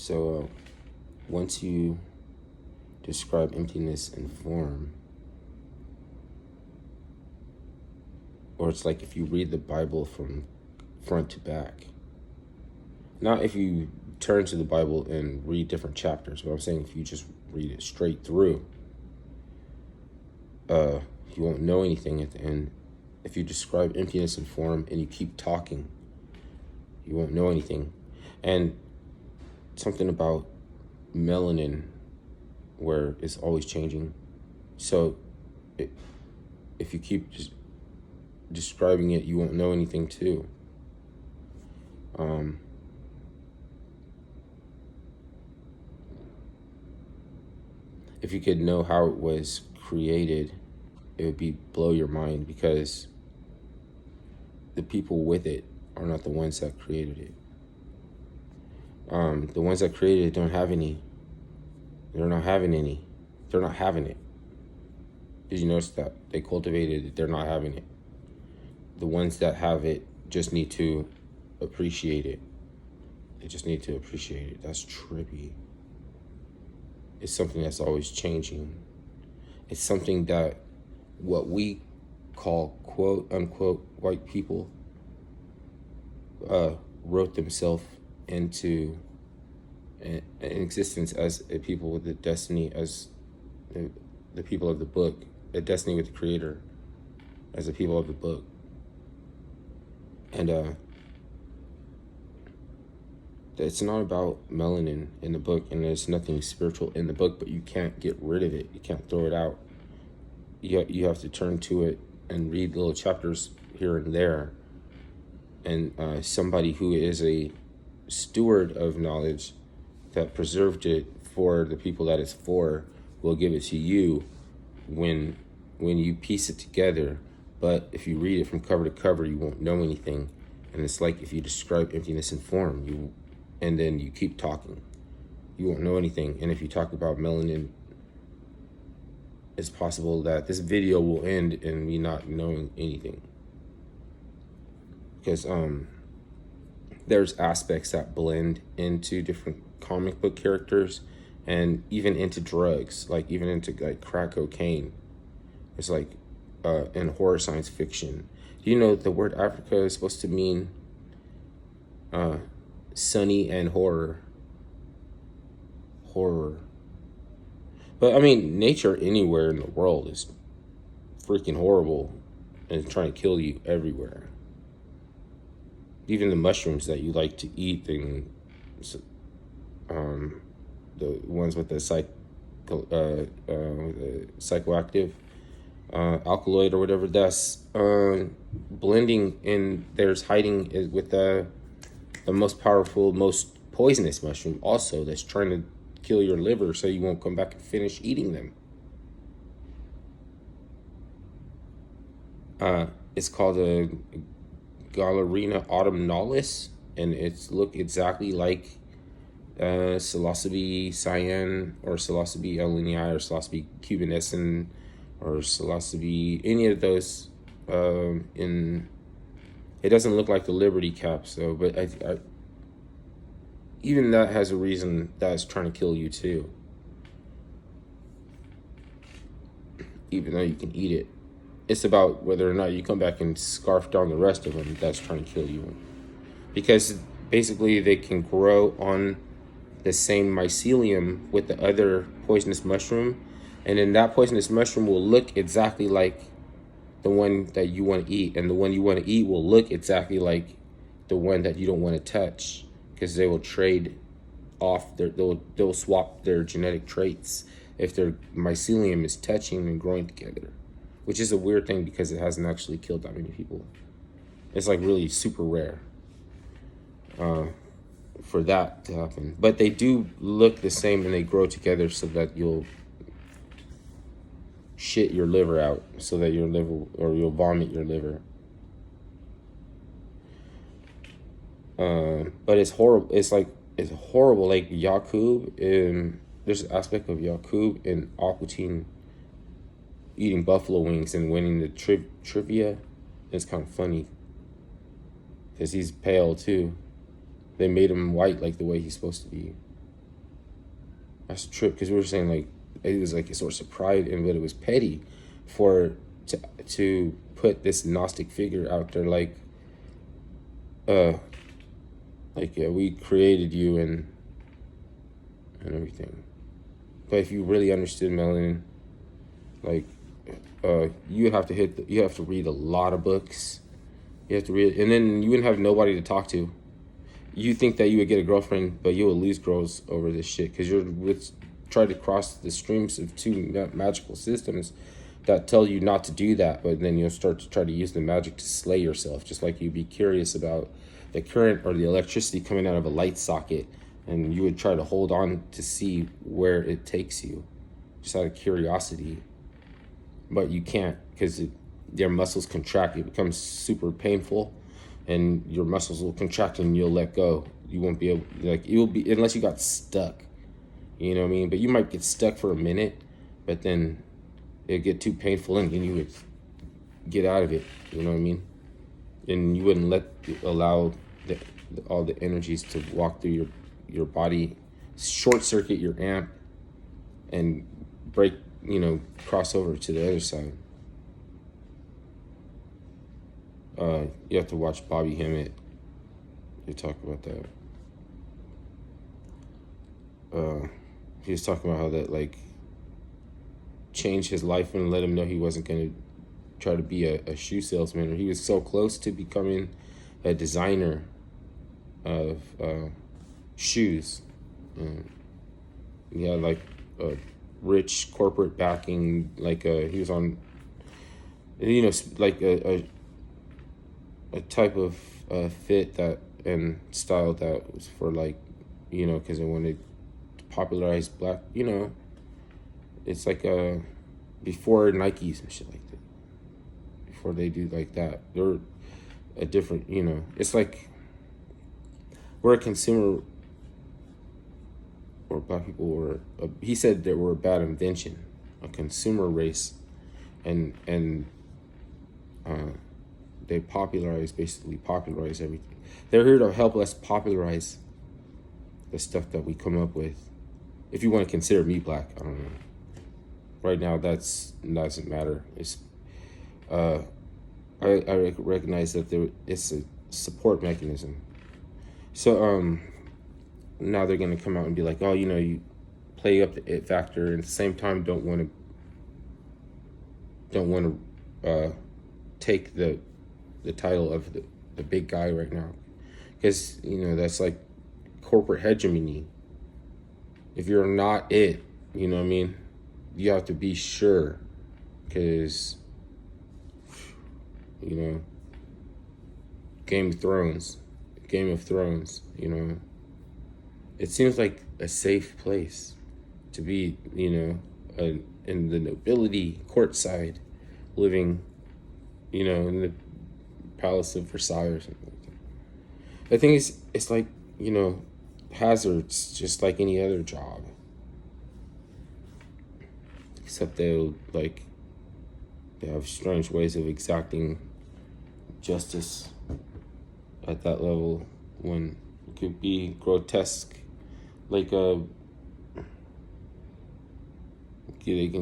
So once you describe emptiness in form, or it's like if you read the Bible from front to back, not if you turn to the Bible and read different chapters, but I'm saying if you just read it straight through, you won't know anything at the end. If you describe emptiness in form and you keep talking, you won't know anything. And something about melanin where it's always changing. So if you keep just describing it, you won't know anything too. If you could know how it was created, it would blow your mind, because the people with it are not the ones that created it. The ones that created it don't have any. They're not having any. They're not having it. Did you notice that? They cultivated it, they're not having it. The ones that have it just need to appreciate it. They just need to appreciate it. That's trippy. It's something that's always changing. It's something that what we call quote unquote white people wrote themselves into an existence as a people with a destiny, as the people of the book, a destiny with the creator, as the people of the book. And it's not about melanin in the book, and there's nothing spiritual in the book, but you can't get rid of it. You can't throw it out. You have to turn to it and read little chapters here and there. And somebody who is a steward of knowledge that preserved it for the people that it's for will give it to you when you piece it together. But if you read it from cover to cover, you won't know anything. And it's like if you describe emptiness in form, and then you keep talking, you won't know anything. And if you talk about melanin, it's possible that this video will end in me not knowing anything. Because there's aspects that blend into different comic book characters, and even into drugs, like even into like crack cocaine. It's like in horror science fiction. Do you know the word Africa is supposed to mean sunny and horror? But I mean, nature anywhere in the world is freaking horrible and trying to kill you everywhere. Even the mushrooms that you like to eat, and the ones with the psychoactive alkaloid or whatever, that's blending in. There's hiding with the most powerful, most poisonous mushroom also, that's trying to kill your liver so you won't come back and finish eating them. It's called a Galerina autumnalis, and it's look exactly like psilocybe cyan, or psilocybe eleni, or psilocybe cubanescens, or psilocybe, any of those. It doesn't look like the Liberty cap, so, but I even that has a reason that it's trying to kill you too, even though you can eat it. It's about whether or not you come back and scarf down the rest of them that's trying to kill you. Because basically they can grow on the same mycelium with the other poisonous mushroom, and then that poisonous mushroom will look exactly like the one that you want to eat, and the one you want to eat will look exactly like the one that you don't want to touch, because they will trade off they'll swap their genetic traits if their mycelium is touching and growing together, which is a weird thing because it hasn't actually killed that many people. It's like really super rare for that to happen. But they do look the same, and they grow together so that you'll shit your liver out, so that your liver, or you'll vomit your liver. But it's horrible. It's horrible. Like Yakub, there's an aspect of Yakub in Aquatine eating buffalo wings and winning the trivia. It's kind of funny because he's pale too. They made him white like the way he's supposed to be. That's a trip, because we were saying like it was like a source of pride, and but it was petty to put this Gnostic figure out there uh yeah, we created you and everything. But if you really understood Melanin, like you have to you have to read a lot of books. You have to read, and then you wouldn't have nobody to talk to. You think that you would get a girlfriend, but you will lose girls over this shit, because you're trying to cross the streams of two magical systems that tell you not to do that, but then you'll start to try to use the magic to slay yourself. Just like you'd be curious about the current or the electricity coming out of a light socket, and you would try to hold on to see where it takes you, just out of curiosity. But you can't, because your muscles contract. It becomes super painful, and your muscles will contract and you'll let go. You won't be able, like, it will be, unless you got stuck. You know what I mean? But you might get stuck for a minute, but then it'd get too painful and you would get out of it. You know what I mean? And you wouldn't allow all the energies to walk through your body, short circuit your amp, and break, cross over to the other side. You have to watch Bobby Hemmett. They talk about that. He was talking about how that changed his life and let him know he wasn't going to try to be a shoe salesman. Or he was so close to becoming a designer of shoes. He had a rich corporate backing. He was on, a type of fit that and style that was for because they wanted to popularize black. It's before Nikes and shit like that. Before they do like that, they're a different. It's like we're a consumer, or black people were. He said that we're a bad invention, a consumer race, and they basically popularize everything. They're here to help us popularize the stuff that we come up with. If you want to consider me black, I don't know. Right now, doesn't matter. It's I recognize that it's a support mechanism. So now they're gonna come out and be like, oh, you play up the it factor, and at the same time don't want to take the title of the big guy right now, because that's like corporate hegemony. If you're not it, you know what I mean, you have to be sure, because Game of Thrones, it seems like a safe place to be, in the nobility courtside, living, in the Palace of Versailles or something like that. The thing is, it's like, hazards, just like any other job. Except they have strange ways of exacting justice at that level, when it could be grotesque. They can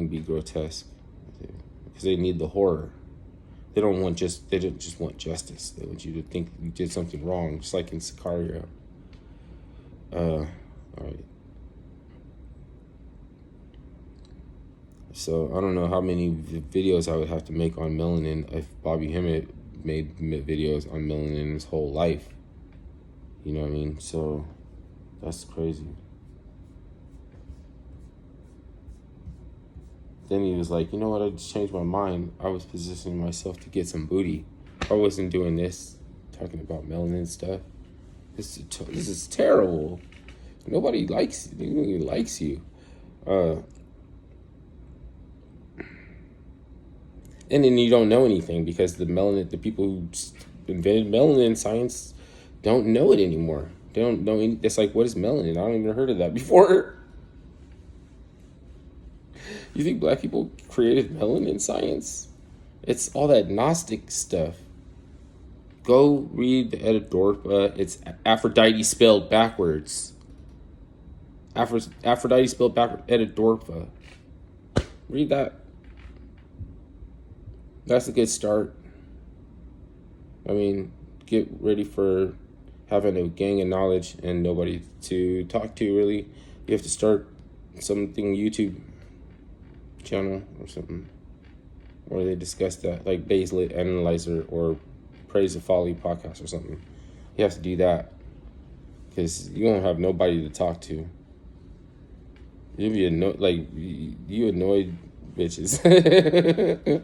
be grotesque because they need the horror. They don't just want justice. They want you to think you did something wrong, just like in Sicario. All right. So I don't know how many videos I would have to make on melanin if Bobby Hemmett made videos on melanin his whole life. You know what I mean? So that's crazy. Then he was like, you know what? I just changed my mind. I was positioning myself to get some booty. I wasn't doing this, talking about melanin stuff. This is terrible. Nobody likes you. And then you don't know anything, because the people who invented melanin science don't know it anymore. They don't know it's like, what is melanin? I don't even heard of that before. You think black people created melanin science? It's all that Gnostic stuff. Go read the Edidorpa. It's Aphrodite spelled backwards. Aphrodite spelled backward, Edidorpha. Read that. That's a good start. I mean, get ready for having a gang of knowledge and nobody to talk to, really. You have to start something YouTube channel or something where they discuss that, like Baselit Analyzer or Praise of Folly podcast or something. You have to do that because you won't have nobody to talk to. You'll be you annoyed bitches.